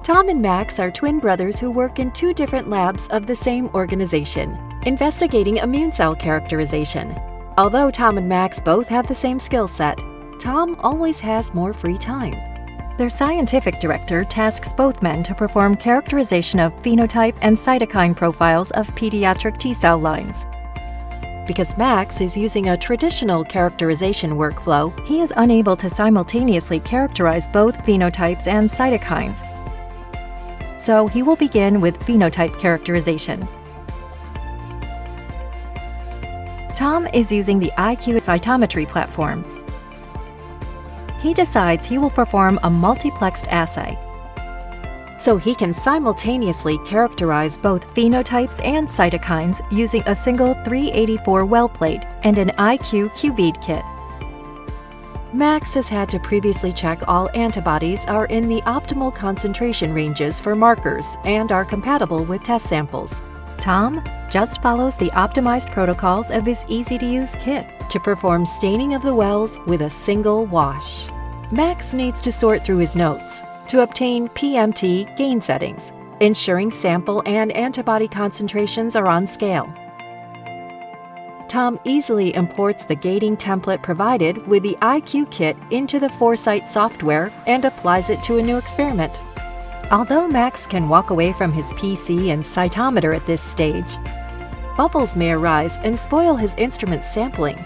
Tom and Max are twin brothers who work in two different labs of the same organization, investigating immune cell characterization. Although Tom and Max both have the same skill set, Tom always has more free time. Their scientific director tasks both men to perform characterization of phenotype and cytokine profiles of pediatric T-cell lines. Because Max is using a traditional characterization workflow, he is unable to simultaneously characterize both phenotypes and cytokines. So he will begin with phenotype characterization. Tom is using the IQ cytometry platform. He decides he will perform a multiplexed assay, so he can simultaneously characterize both phenotypes and cytokines using a single 384 well plate and an IQ Q-bead kit. Max has had to previously check all antibodies are in the optimal concentration ranges for markers and are compatible with test samples. Tom just follows the optimized protocols of his easy-to-use kit to perform staining of the wells with a single wash. Max needs to sort through his notes to obtain PMT gain settings, ensuring sample and antibody concentrations are on scale. Tom easily imports the gating template provided with the IQ kit into the Foresight software and applies it to a new experiment. Although Max can walk away from his PC and cytometer at this stage, bubbles may arise and spoil his instrument sampling.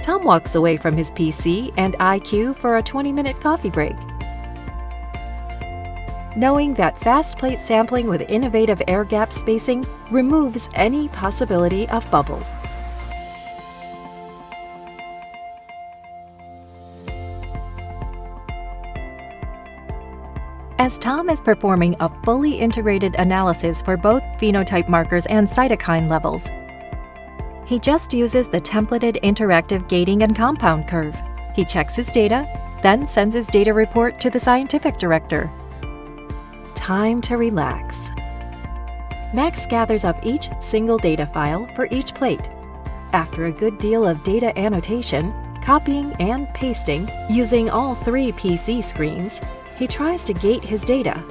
Tom walks away from his PC and IQ for a 20-minute coffee break, knowing that fast plate sampling with innovative air gap spacing removes any possibility of bubbles. As Tom is performing a fully integrated analysis for both phenotype markers and cytokine levels, he just uses the templated interactive gating and compound curve. He checks his data, then sends his data report to the scientific director. Time to relax. Max gathers up each single data file for each plate. After a good deal of data annotation, copying and pasting using all three PC screens, he tries to gate his data,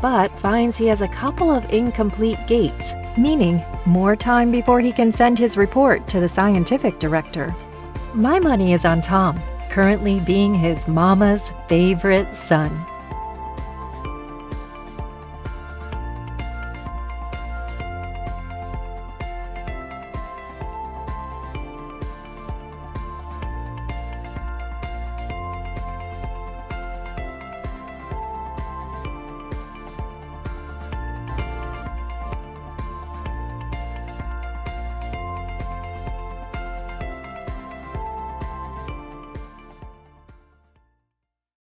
but finds he has a couple of incomplete gates, meaning more time before he can send his report to the scientific director. My money is on Tom, currently being his mama's favorite son.